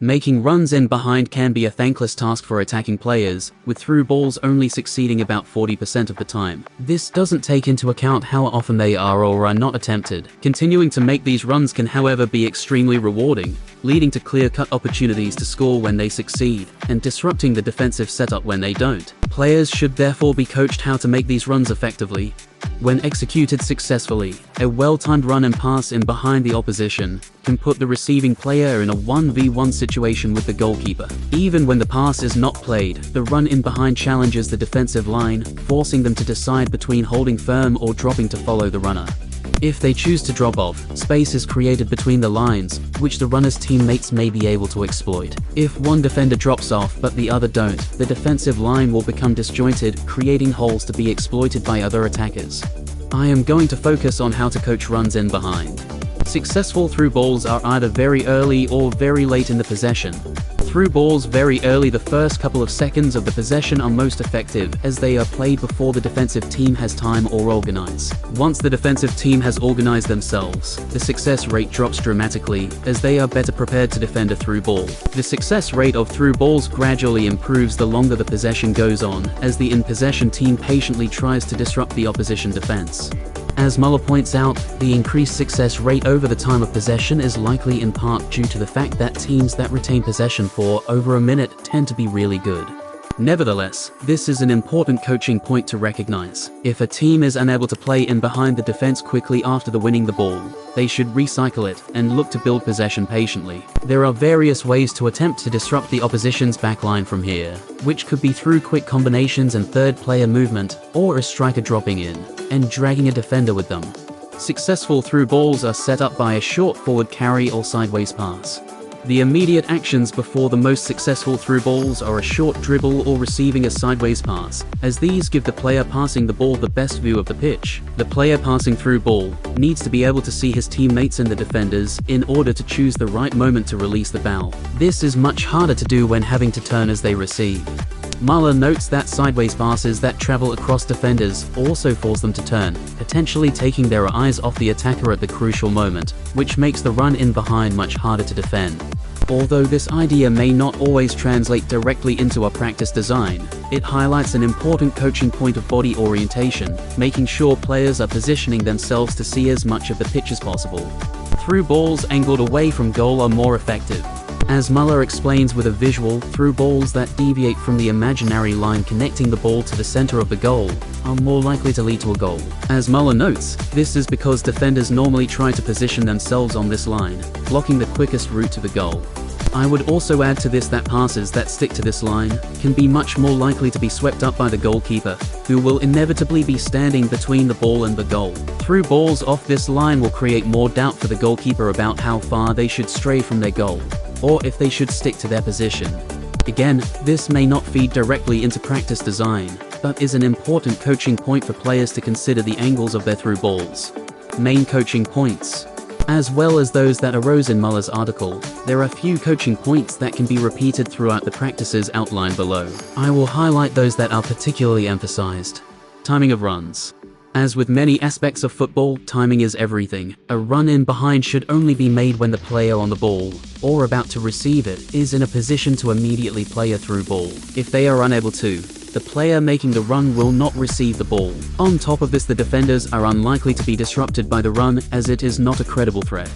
Making runs in behind can be a thankless task for attacking players, with through balls only succeeding about 40% of the time. This doesn't take into account how often they are or are not attempted. Continuing to make these runs can however be extremely rewarding, leading to clear-cut opportunities to score when they succeed, and disrupting the defensive setup when they don't. Players should therefore be coached how to make these runs effectively. When executed successfully, a well-timed run and pass in behind the opposition can put the receiving player in a 1v1 situation with the goalkeeper. Even when the pass is not played, the run in behind challenges the defensive line, forcing them to decide between holding firm or dropping to follow the runner. If they choose to drop off, space is created between the lines, which the runner's teammates may be able to exploit. If one defender drops off but the other don't, the defensive line will become disjointed, creating holes to be exploited by other attackers. I am going to focus on how to coach runs in behind. Successful through balls are either very early or very late in the possession. Through balls very early, the first couple of seconds of the possession, are most effective as they are played before the defensive team has time or organize. Once the defensive team has organized themselves, the success rate drops dramatically as they are better prepared to defend a through ball. The success rate of through balls gradually improves the longer the possession goes on, as the in-possession team patiently tries to disrupt the opposition defense. As Muller points out, the increased success rate over the time of possession is likely in part due to the fact that teams that retain possession for over a minute tend to be really good. Nevertheless, this is an important coaching point to recognize. If a team is unable to play in behind the defense quickly after winning the ball, they should recycle it and look to build possession patiently. There are various ways to attempt to disrupt the opposition's backline from here, which could be through quick combinations and third player movement, or a striker dropping in and dragging a defender with them. Successful through balls are set up by a short forward carry or sideways pass. The immediate actions before the most successful through balls are a short dribble or receiving a sideways pass, as these give the player passing the ball the best view of the pitch. The player passing through ball needs to be able to see his teammates and the defenders in order to choose the right moment to release the ball. This is much harder to do when having to turn as they receive. Muller notes that sideways passes that travel across defenders also force them to turn, potentially taking their eyes off the attacker at the crucial moment, which makes the run in behind much harder to defend. Although this idea may not always translate directly into a practice design, it highlights an important coaching point of body orientation, making sure players are positioning themselves to see as much of the pitch as possible. Through balls angled away from goal are more effective. As Muller explains with a visual, through balls that deviate from the imaginary line connecting the ball to the center of the goal are more likely to lead to a goal. As Muller notes, this is because defenders normally try to position themselves on this line, blocking the quickest route to the goal. I would also add to this that passes that stick to this line can be much more likely to be swept up by the goalkeeper, who will inevitably be standing between the ball and the goal. Through balls off this line will create more doubt for the goalkeeper about how far they should stray from their goal, or if they should stick to their position. Again, this may not feed directly into practice design, but is an important coaching point for players to consider the angles of their through balls. Main coaching points. As well as those that arose in Muller's article, there are few coaching points that can be repeated throughout the practices outlined below. I will highlight those that are particularly emphasized. Timing of runs. As with many aspects of football, timing is everything. A run in behind should only be made when the player on the ball, or about to receive it, is in a position to immediately play a through ball. If they are unable to, the player making the run will not receive the ball. On top of this, the defenders are unlikely to be disrupted by the run, as it is not a credible threat.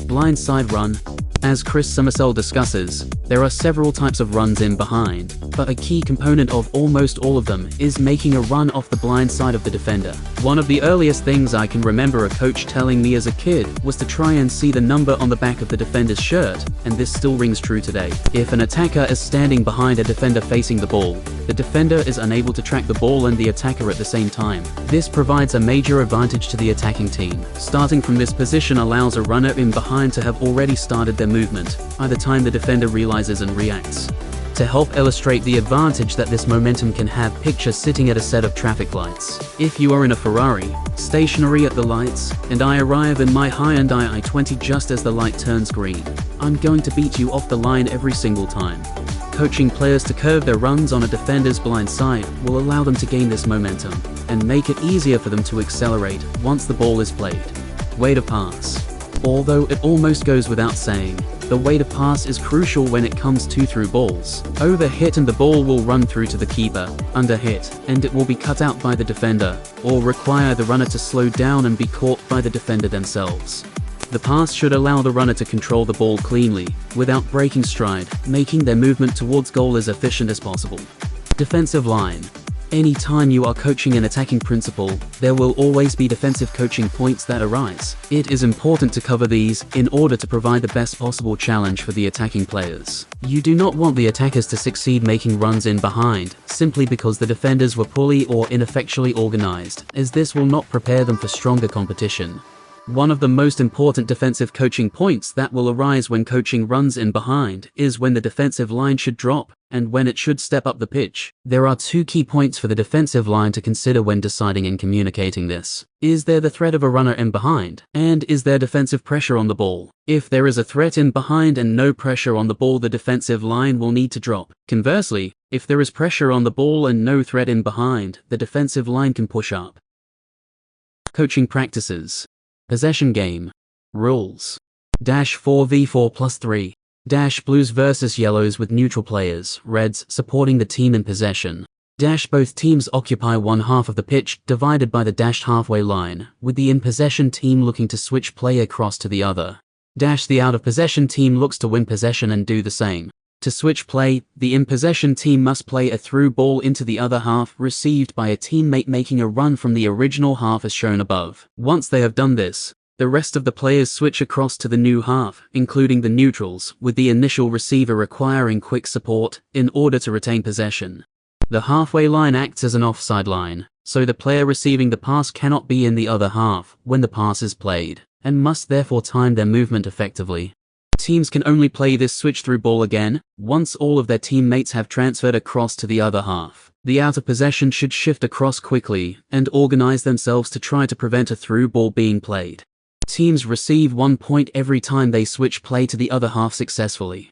Blindside run. As Chris Summersell discusses, there are several types of runs in behind, but a key component of almost all of them is making a run off the blind side of the defender. One of the earliest things I can remember a coach telling me as a kid was to try and see the number on the back of the defender's shirt, and this still rings true today. If an attacker is standing behind a defender facing the ball, the defender is unable to track the ball and the attacker at the same time. This provides a major advantage to the attacking team. Starting from this position allows a runner in behind to have already started their movement by the time the defender realizes and reacts. To help illustrate the advantage that this momentum can have, picture sitting at a set of traffic lights. If you are in a Ferrari, stationary at the lights, and I arrive in my Hyundai i20 just as the light turns green, I'm going to beat you off the line every single time. Coaching players to curve their runs on a defender's blind side will allow them to gain this momentum, and make it easier for them to accelerate once the ball is played. Way to pass. Although it almost goes without saying, The way to pass is crucial when it comes to through balls. Overhit and the ball will run through to the keeper, underhit, and it will be cut out by the defender, or require the runner to slow down and be caught by the defender themselves. The pass should allow the runner to control the ball cleanly, without breaking stride, making their movement towards goal as efficient as possible. Defensive line. Anytime you are coaching an attacking principle, there will always be defensive coaching points that arise. It is important to cover these in order to provide the best possible challenge for the attacking players. You do not want the attackers to succeed making runs in behind, simply because the defenders were poorly or ineffectually organized, as this will not prepare them for stronger competition. One of the most important defensive coaching points that will arise when coaching runs in behind is when the defensive line should drop and when it should step up the pitch. There are two key points for the defensive line to consider when deciding and communicating this. Is there the threat of a runner in behind? And is there defensive pressure on the ball? If there is a threat in behind and no pressure on the ball, the defensive line will need to drop. Conversely, if there is pressure on the ball and no threat in behind, the defensive line can push up. Coaching practices. Possession game. Rules. 4v4+3. Blues versus yellows with neutral players, reds, supporting the team in possession. Both teams occupy one half of the pitch, divided by the dashed halfway line, with the in-possession team looking to switch play across to the other. The out-of-possession team looks to win possession and do the same. To switch play, the in-possession team must play a through ball into the other half, received by a teammate making a run from the original half as shown above. Once they have done this, the rest of the players switch across to the new half, including the neutrals, with the initial receiver requiring quick support in order to retain possession. The halfway line acts as an offside line, so the player receiving the pass cannot be in the other half when the pass is played, and must therefore time their movement effectively. Teams can only play this switch-through ball again once all of their teammates have transferred across to the other half. The out of possession should shift across quickly and organize themselves to try to prevent a through ball being played. Teams receive 1 point every time they switch play to the other half successfully.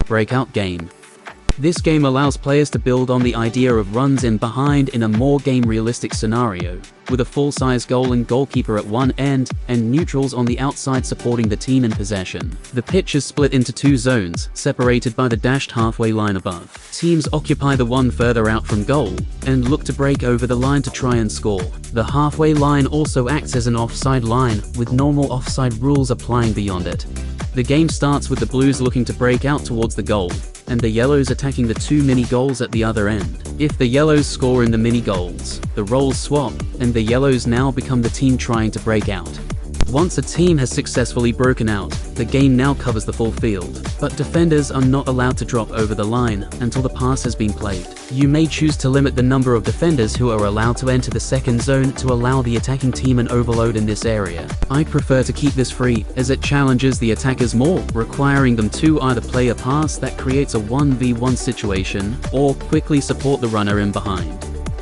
Breakout game. This game allows players to build on the idea of runs in behind in a more game-realistic scenario, with a full-size goal and goalkeeper at one end, and neutrals on the outside supporting the team in possession. The pitch is split into two zones, separated by the dashed halfway line above. Teams occupy the one further out from goal, and look to break over the line to try and score. The halfway line also acts as an offside line, with normal offside rules applying beyond it. The game starts with the Blues looking to break out towards the goal, and the Yellows attacking the two mini-goals at the other end. If the Yellows score in the mini-goals, the roles swap, and the Yellows now become the team trying to break out. Once a team has successfully broken out, the game now covers the full field, but defenders are not allowed to drop over the line until the pass has been played. You may choose to limit the number of defenders who are allowed to enter the second zone to allow the attacking team an overload in this area. I prefer to keep this free, as it challenges the attackers more, requiring them to either play a pass that creates a 1v1 situation, or quickly support the runner in behind.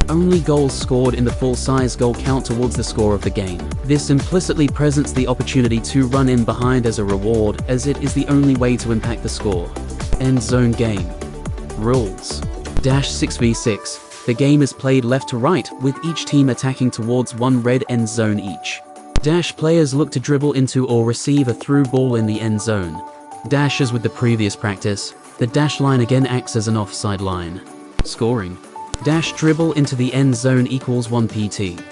Only goals scored in the full-size goal count towards the score of the game. This implicitly presents the opportunity to run in behind as a reward, as it is the only way to impact the score. End zone game. Rules. 6v6. The game is played left to right, with each team attacking towards one red end zone each. Players look to dribble into or receive a through ball in the end zone. As with the previous practice, the dash line again acts as an offside line. Scoring. Dribble into the end zone equals 1 PT.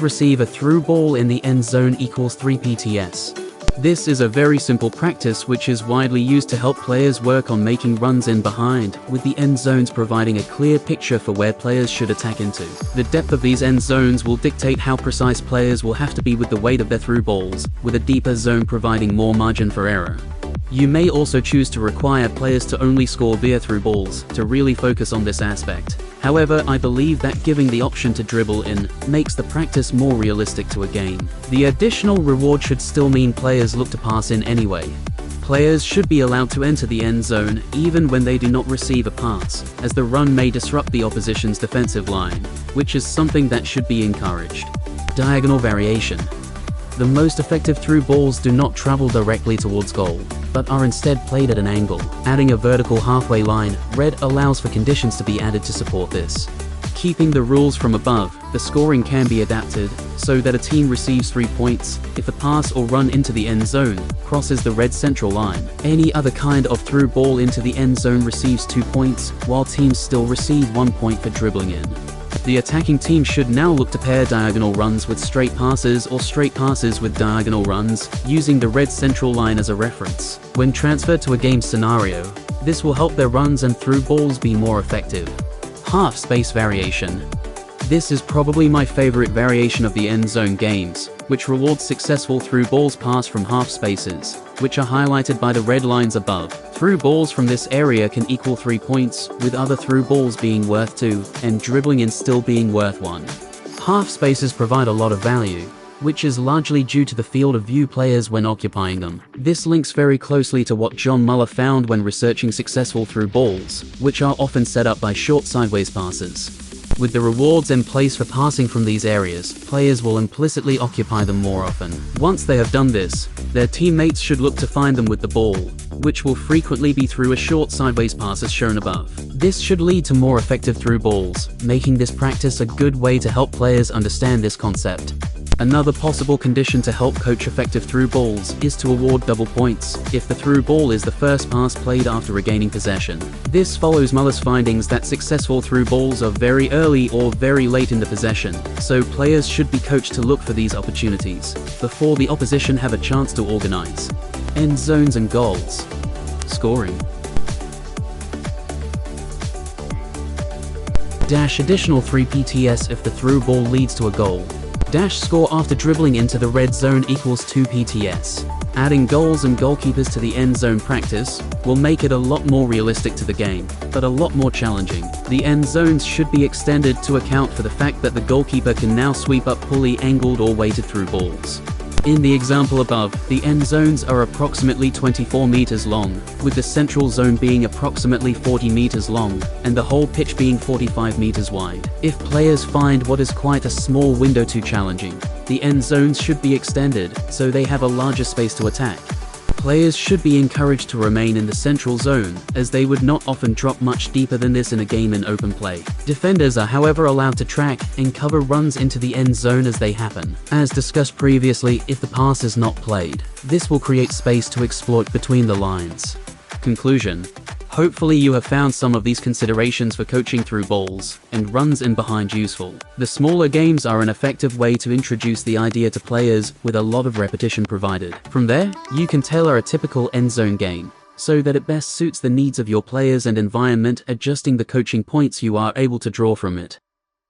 Receive a through ball in the end zone equals 3 PTS. This is a very simple practice which is widely used to help players work on making runs in behind, with the end zones providing a clear picture for where players should attack into. The depth of these end zones will dictate how precise players will have to be with the weight of their through balls, with a deeper zone providing more margin for error. You may also choose to require players to only score via through balls, to really focus on this aspect. However, I believe that giving the option to dribble in makes the practice more realistic to a game. The additional reward should still mean players look to pass in anyway. Players should be allowed to enter the end zone even when they do not receive a pass, as the run may disrupt the opposition's defensive line, which is something that should be encouraged. Diagonal variation. The most effective through balls do not travel directly towards goal, but are instead played at an angle. Adding a vertical halfway line, red allows for conditions to be added to support this. Keeping the rules from above, the scoring can be adapted so that a team receives 3 points if a pass or run into the end zone crosses the red central line. Any other kind of through ball into the end zone receives 2 points, while teams still receive 1 point for dribbling in. The attacking team should now look to pair diagonal runs with straight passes or straight passes with diagonal runs, using the red central line as a reference. When transferred to a game scenario, this will help their runs and through balls be more effective. Half space variation. This is probably my favorite variation of the end zone games, which rewards successful through balls passed from half spaces, which are highlighted by the red lines above. Through balls from this area can equal 3 points, with other through balls being worth 2, and dribbling in still being worth 1. Half spaces provide a lot of value, which is largely due to the field of view players when occupying them. This links very closely to what John Muller found when researching successful through balls, which are often set up by short sideways passes. With the rewards in place for passing from these areas, players will implicitly occupy them more often. Once they have done this, their teammates should look to find them with the ball, which will frequently be through a short sideways pass as shown above. This should lead to more effective through balls, making this practice a good way to help players understand this concept. Another possible condition to help coach effective through balls is to award double points if the through ball is the first pass played after regaining possession. This follows Muller's findings that successful through balls are very early or very late in the possession, so players should be coached to look for these opportunities before the opposition have a chance to organize. End zones and goals. Scoring. Additional 3 PTS if the through ball leads to a goal. Score after dribbling into the red zone equals 2 PTS. Adding goals and goalkeepers to the end zone practice will make it a lot more realistic to the game, but a lot more challenging. The end zones should be extended to account for the fact that the goalkeeper can now sweep up poorly angled or weighted through balls. In the example above, the end zones are approximately 24 meters long, with the central zone being approximately 40 meters long, and the whole pitch being 45 meters wide. If players find what is quite a small window too challenging, the end zones should be extended, so they have a larger space to attack. Players should be encouraged to remain in the central zone, as they would not often drop much deeper than this in a game in open play. Defenders are however allowed to track and cover runs into the end zone as they happen. As discussed previously, if the pass is not played, this will create space to exploit between the lines. Conclusion. Hopefully you have found some of these considerations for coaching through balls and runs in behind useful. The smaller games are an effective way to introduce the idea to players with a lot of repetition provided. From there, you can tailor a typical end zone game so that it best suits the needs of your players and environment, adjusting the coaching points you are able to draw from it.